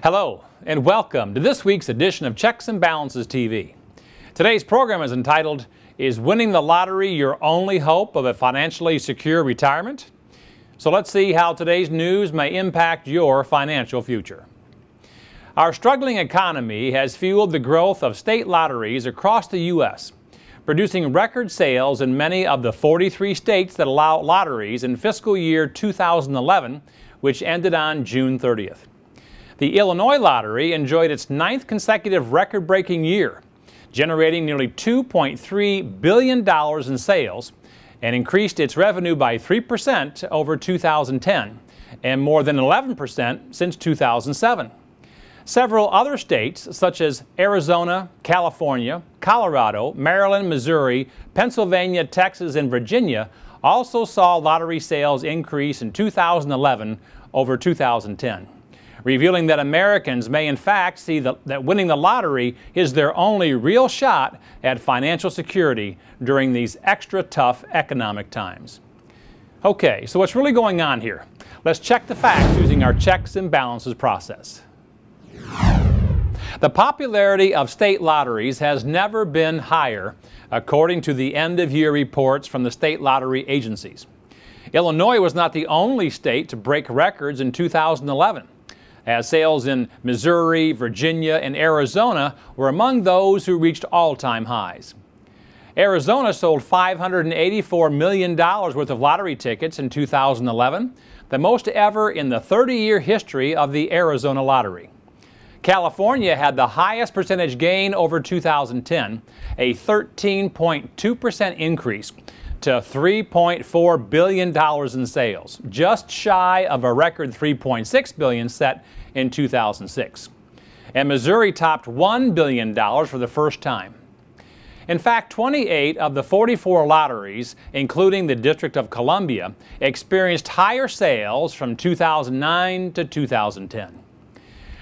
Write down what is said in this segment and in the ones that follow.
Hello, and welcome to this week's edition of Checks and Balances TV. Today's program is entitled, Is Winning the Lottery Your Only Hope of a Financially Secure Retirement? So let's see how today's news may impact your financial future. Our struggling economy has fueled the growth of state lotteries across the U.S., producing record sales in many of the 43 states that allow lotteries in fiscal year 2011, which ended on June 30th. The Illinois lottery enjoyed its 9th consecutive record-breaking year, generating nearly $2.3 billion in sales and increased its revenue by 3% over 2010 and more than 11% since 2007. Several other states, such as Arizona, California, Colorado, Maryland, Missouri, Pennsylvania, Texas, and Virginia, also saw lottery sales increase in 2011 over 2010. Revealing that Americans may in fact see that winning the lottery is their only real shot at financial security during these extra tough economic times. Okay, so what's really going on here? Let's check the facts using our checks and balances process. The popularity of state lotteries has never been higher, according to the end-of-year reports from the state lottery agencies. Illinois was not the only state to break records in 2011. As sales in Missouri, Virginia, and Arizona were among those who reached all-time highs. Arizona sold $584 million worth of lottery tickets in 2011, the most ever in the 30-year history of the Arizona lottery. California had the highest percentage gain over 2010, a 13.2% increase to $3.4 billion in sales, just shy of a record $3.6 billion set in 2006. And Missouri topped $1 billion for the first time. In fact, 28 of the 44 lotteries, including the District of Columbia, experienced higher sales from 2009 to 2010.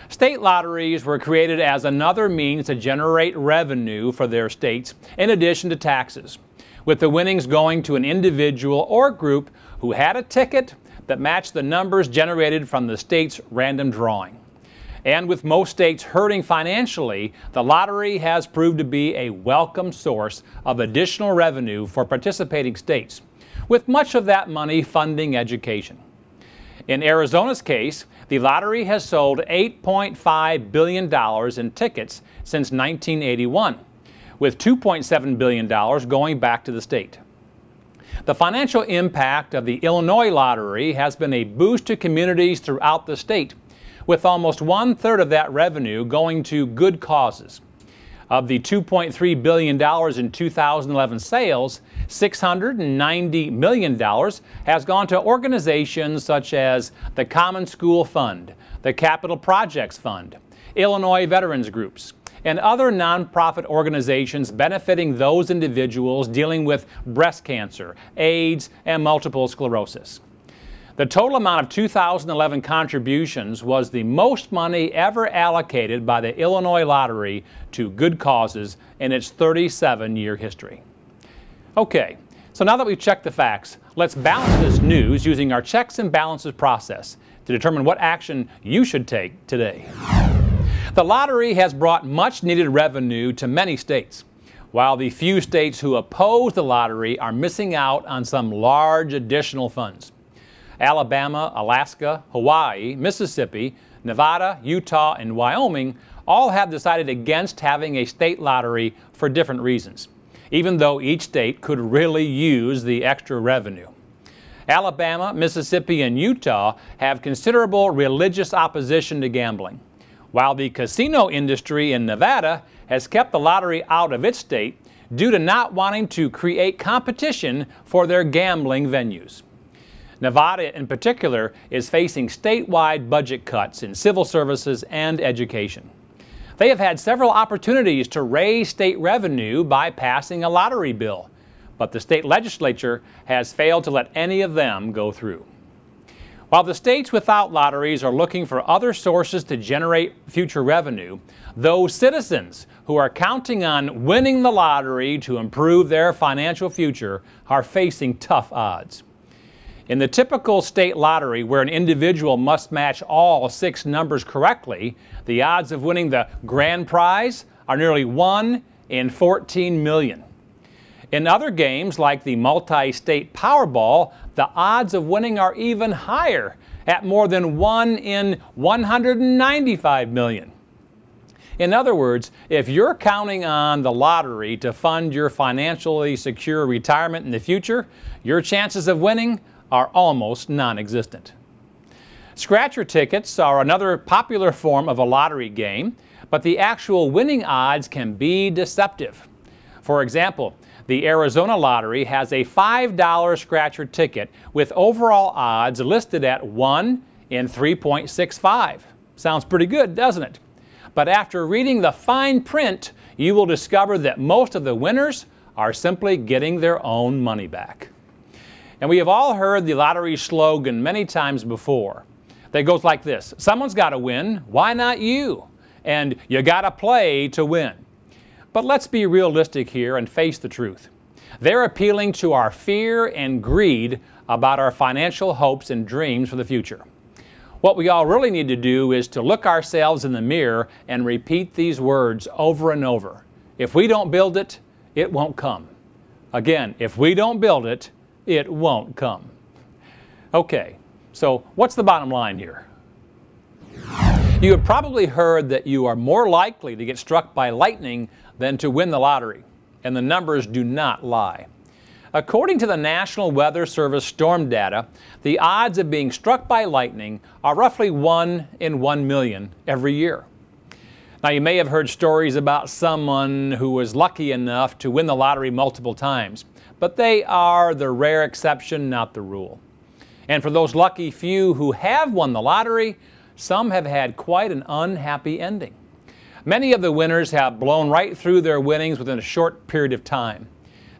State lotteries were created as another means to generate revenue for their states in addition to taxes, with the winnings going to an individual or group who had a ticket that matched the numbers generated from the state's random drawing. And with most states hurting financially, the lottery has proved to be a welcome source of additional revenue for participating states, with much of that money funding education. In Arizona's case, the lottery has sold $8.5 billion in tickets since 1981. with $2.7 billion going back to the state. The financial impact of the Illinois lottery has been a boost to communities throughout the state, with almost 1/3 of that revenue going to good causes. Of the $2.3 billion in 2011 sales, $690 million has gone to organizations such as the Common School Fund, the Capital Projects Fund, Illinois Veterans Groups, and other nonprofit organizations benefiting those individuals dealing with breast cancer, AIDS, and multiple sclerosis. The total amount of 2011 contributions was the most money ever allocated by the Illinois Lottery to good causes in its 37-year history. Okay, so now that we've checked the facts, let's balance this news using our checks and balances process to determine what action you should take today. The lottery has brought much-needed revenue to many states, while the few states who oppose the lottery are missing out on some large additional funds. Alabama, Alaska, Hawaii, Mississippi, Nevada, Utah, and Wyoming all have decided against having a state lottery for different reasons, even though each state could really use the extra revenue. Alabama, Mississippi, and Utah have considerable religious opposition to gambling, while the casino industry in Nevada has kept the lottery out of its state due to not wanting to create competition for their gambling venues. Nevada, in particular, is facing statewide budget cuts in civil services and education. They have had several opportunities to raise state revenue by passing a lottery bill, but the state legislature has failed to let any of them go through. While the states without lotteries are looking for other sources to generate future revenue, those citizens who are counting on winning the lottery to improve their financial future are facing tough odds. In the typical state lottery, where an individual must match all 6 numbers correctly, the odds of winning the grand prize are nearly 1 in 14 million. In other games, like the multi-state Powerball, the odds of winning are even higher, at more than 1 in 195 million. In other words, if you're counting on the lottery to fund your financially secure retirement in the future, your chances of winning are almost non-existent. Scratcher tickets are another popular form of a lottery game, but the actual winning odds can be deceptive. For example, the Arizona Lottery has a $5 scratcher ticket with overall odds listed at 1 in 3.65. Sounds pretty good, doesn't it? But after reading the fine print, you will discover that most of the winners are simply getting their own money back. And we have all heard the lottery slogan many times before. That goes like this: someone's got to win, why not you? And you got to play to win. But let's be realistic here and face the truth. They're appealing to our fear and greed about our financial hopes and dreams for the future. What we all really need to do is to look ourselves in the mirror and repeat these words over and over. If we don't build it, it won't come. Again, if we don't build it, it won't come. Okay, so what's the bottom line here? You have probably heard that you are more likely to get struck by lightning than to win the lottery, and the numbers do not lie. According to the National Weather Service storm data, the odds of being struck by lightning are roughly 1 in 1 million every year. Now, you may have heard stories about someone who was lucky enough to win the lottery multiple times, but they are the rare exception, not the rule. And for those lucky few who have won the lottery, some have had quite an unhappy ending. Many of the winners have blown right through their winnings within a short period of time,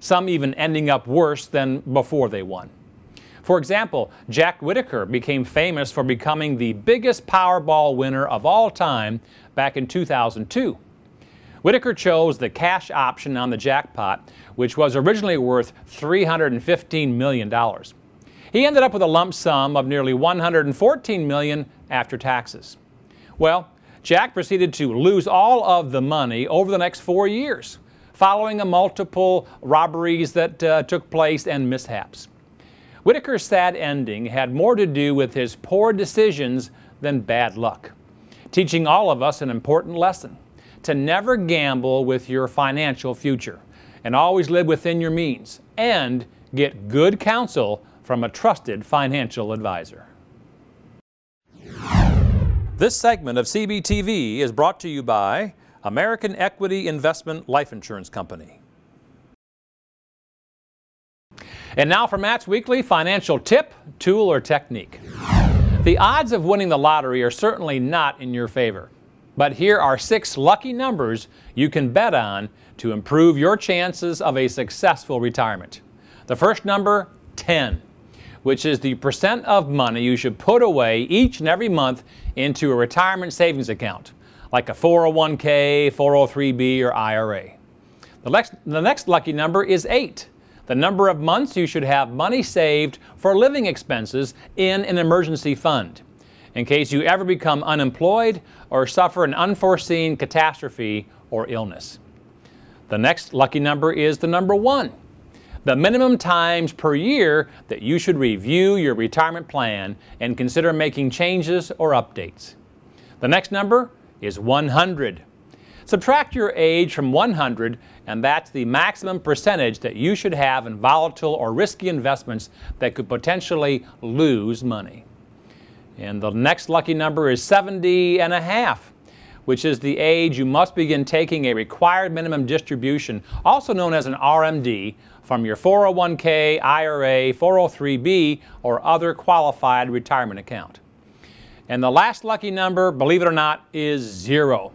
some even ending up worse than before they won. For example, Jack Whittaker became famous for becoming the biggest Powerball winner of all time back in 2002. Whittaker chose the cash option on the jackpot, which was originally worth $315 million. He ended up with a lump sum of nearly $114 million after taxes. Well, Jack proceeded to lose all of the money over the next 4 years, following multiple robberies that took place and mishaps. Whittaker's sad ending had more to do with his poor decisions than bad luck, teaching all of us an important lesson: to never gamble with your financial future, and always live within your means, and get good counsel from a trusted financial advisor. This segment of CBTV is brought to you by American Equity Investment Life Insurance Company. And now for Matt's weekly financial tip, tool, or technique. The odds of winning the lottery are certainly not in your favor, but here are 6 lucky numbers you can bet on to improve your chances of a successful retirement. The first number, 10. Which is the percent of money you should put away each and every month into a retirement savings account, like a 401k, 403b, or IRA. The next lucky number is 8, the number of months you should have money saved for living expenses in an emergency fund, in case you ever become unemployed or suffer an unforeseen catastrophe or illness. The next lucky number is the number 1. The minimum times per year that you should review your retirement plan and consider making changes or updates. The next number is 100. Subtract your age from 100, and that's the maximum percentage that you should have in volatile or risky investments that could potentially lose money. And the next lucky number is 70 and a half, which is the age you must begin taking a required minimum distribution, also known as an RMD, from your 401k, IRA, 403b, or other qualified retirement account. And the last lucky number, believe it or not, is 0,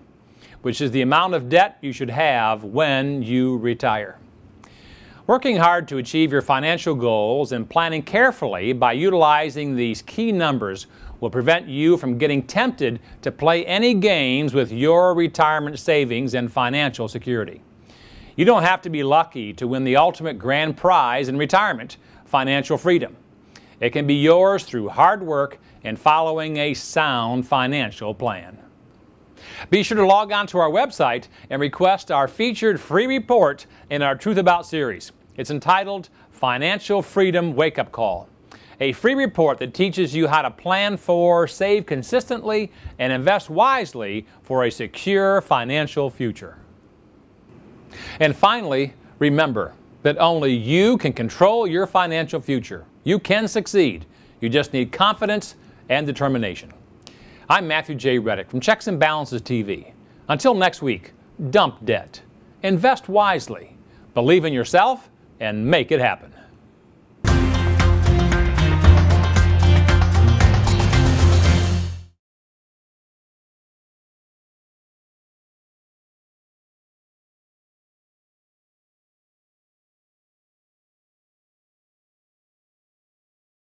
which is the amount of debt you should have when you retire. Working hard to achieve your financial goals and planning carefully by utilizing these key numbers will prevent you from getting tempted to play any games with your retirement savings and financial security. You don't have to be lucky to win the ultimate grand prize in retirement, financial freedom. It can be yours through hard work and following a sound financial plan. Be sure to log on to our website and request our featured free report in our Truth About series. It's entitled Financial Freedom Wake-Up Call, a free report that teaches you how to plan for, save consistently, and invest wisely for a secure financial future. And finally, remember that only you can control your financial future. You can succeed. You just need confidence and determination. I'm Matthew J. Rettick from Checks and Balances TV. Until next week, dump debt, invest wisely, believe in yourself, and make it happen.